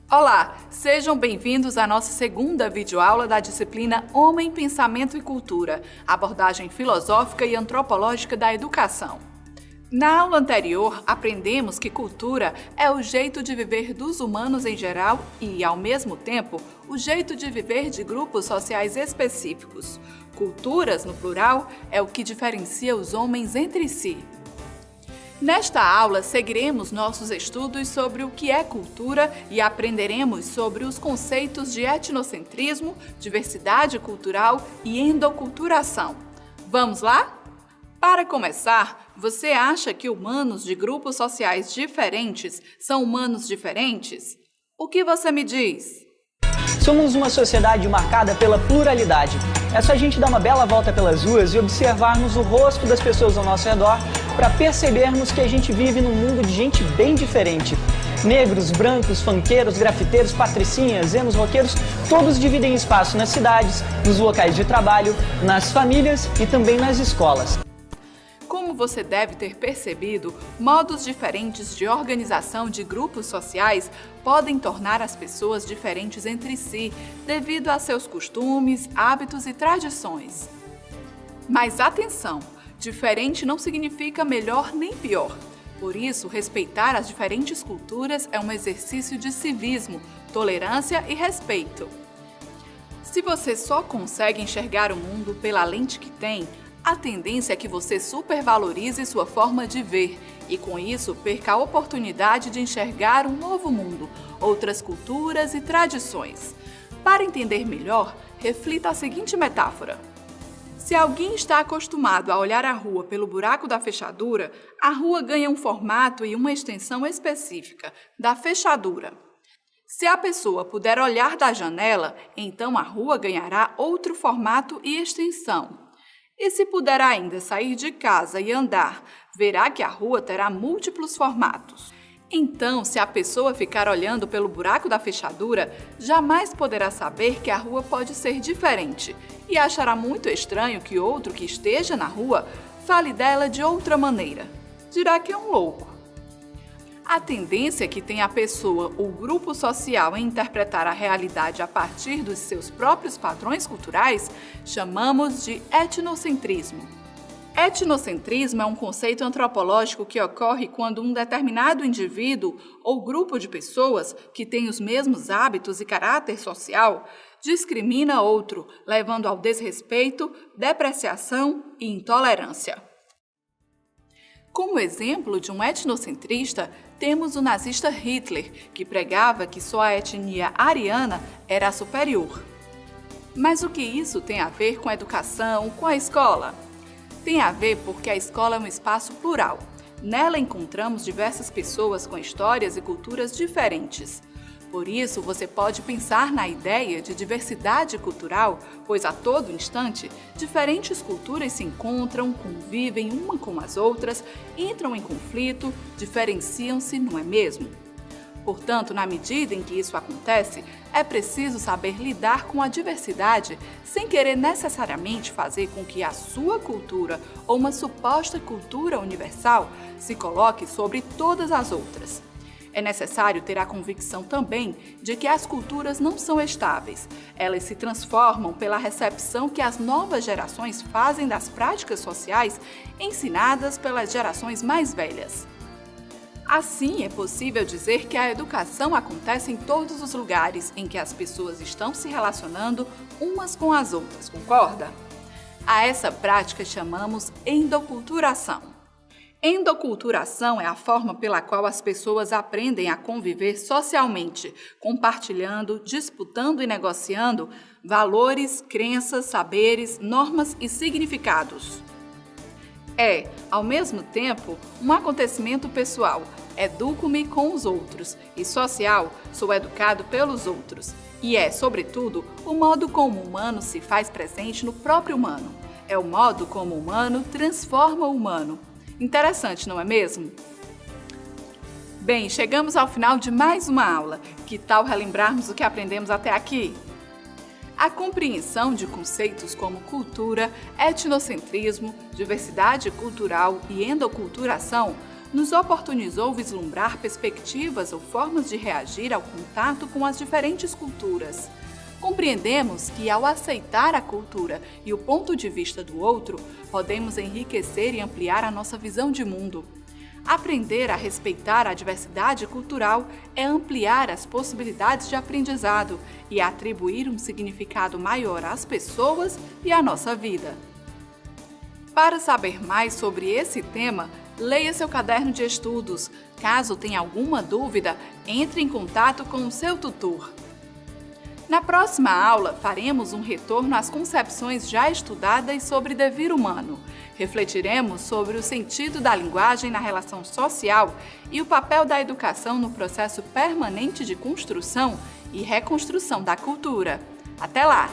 Olá, sejam bem-vindos à nossa segunda videoaula da disciplina Homem, Pensamento e Cultura, abordagem filosófica e antropológica da educação. Na aula anterior, aprendemos que cultura é o jeito de viver dos humanos em geral e, ao mesmo tempo, o jeito de viver de grupos sociais específicos. Culturas, no plural, é o que diferencia os homens entre si. Nesta aula, seguiremos nossos estudos sobre o que é cultura e aprenderemos sobre os conceitos de etnocentrismo, diversidade cultural e endoculturação. Vamos lá? Para começar, você acha que humanos de grupos sociais diferentes são humanos diferentes? O que você me diz? Somos uma sociedade marcada pela pluralidade. É só a gente dar uma bela volta pelas ruas e observarmos o rosto das pessoas ao nosso redor para percebermos que a gente vive num mundo de gente bem diferente. Negros, brancos, funkeiros, grafiteiros, patricinhas, emos, roqueiros, todos dividem espaço nas cidades, nos locais de trabalho, nas famílias e também nas escolas. Como você deve ter percebido, modos diferentes de organização de grupos sociais podem tornar as pessoas diferentes entre si, devido a seus costumes, hábitos e tradições. Mas atenção! Diferente não significa melhor nem pior. Por isso, respeitar as diferentes culturas é um exercício de civismo, tolerância e respeito. Se você só consegue enxergar o mundo pela lente que tem, a tendência é que você supervalorize sua forma de ver e, com isso, perca a oportunidade de enxergar um novo mundo, outras culturas e tradições. Para entender melhor, reflita a seguinte metáfora. Se alguém está acostumado a olhar a rua pelo buraco da fechadura, a rua ganha um formato e uma extensão específica, da fechadura. Se a pessoa puder olhar da janela, então a rua ganhará outro formato e extensão. E se puder ainda sair de casa e andar, verá que a rua terá múltiplos formatos. Então, se a pessoa ficar olhando pelo buraco da fechadura, jamais poderá saber que a rua pode ser diferente e achará muito estranho que outro que esteja na rua fale dela de outra maneira. Dirá que é um louco. A tendência que tem a pessoa ou grupo social em interpretar a realidade a partir dos seus próprios padrões culturais chamamos de etnocentrismo. Etnocentrismo é um conceito antropológico que ocorre quando um determinado indivíduo ou grupo de pessoas que tem os mesmos hábitos e caráter social discrimina outro, levando ao desrespeito, depreciação e intolerância. Como exemplo de um etnocentrista, temos o nazista Hitler, que pregava que só a etnia ariana era a superior. Mas o que isso tem a ver com a educação, com a escola? Tem a ver porque a escola é um espaço plural. Nela encontramos diversas pessoas com histórias e culturas diferentes. Por isso, você pode pensar na ideia de diversidade cultural, pois a todo instante, diferentes culturas se encontram, convivem uma com as outras, entram em conflito, diferenciam-se, não é mesmo? Portanto, na medida em que isso acontece, é preciso saber lidar com a diversidade sem querer necessariamente fazer com que a sua cultura ou uma suposta cultura universal se coloque sobre todas as outras. É necessário ter a convicção também de que as culturas não são estáveis. Elas se transformam pela recepção que as novas gerações fazem das práticas sociais ensinadas pelas gerações mais velhas. Assim, é possível dizer que a educação acontece em todos os lugares em que as pessoas estão se relacionando umas com as outras, concorda? A essa prática chamamos endoculturação. Endoculturação é a forma pela qual as pessoas aprendem a conviver socialmente, compartilhando, disputando e negociando valores, crenças, saberes, normas e significados. É, ao mesmo tempo, um acontecimento pessoal, educo-me com os outros, e social, sou educado pelos outros. E é, sobretudo, o modo como o humano se faz presente no próprio humano. É o modo como o humano transforma o humano. Interessante, não é mesmo? Bem, chegamos ao final de mais uma aula. Que tal relembrarmos o que aprendemos até aqui? A compreensão de conceitos como cultura, etnocentrismo, diversidade cultural e endoculturação nos oportunizou vislumbrar perspectivas ou formas de reagir ao contato com as diferentes culturas. Compreendemos que, ao aceitar a cultura e o ponto de vista do outro, podemos enriquecer e ampliar a nossa visão de mundo. Aprender a respeitar a diversidade cultural é ampliar as possibilidades de aprendizado e atribuir um significado maior às pessoas e à nossa vida. Para saber mais sobre esse tema, leia seu caderno de estudos. Caso tenha alguma dúvida, entre em contato com o seu tutor. Na próxima aula, faremos um retorno às concepções já estudadas sobre devir humano. Refletiremos sobre o sentido da linguagem na relação social e o papel da educação no processo permanente de construção e reconstrução da cultura. Até lá!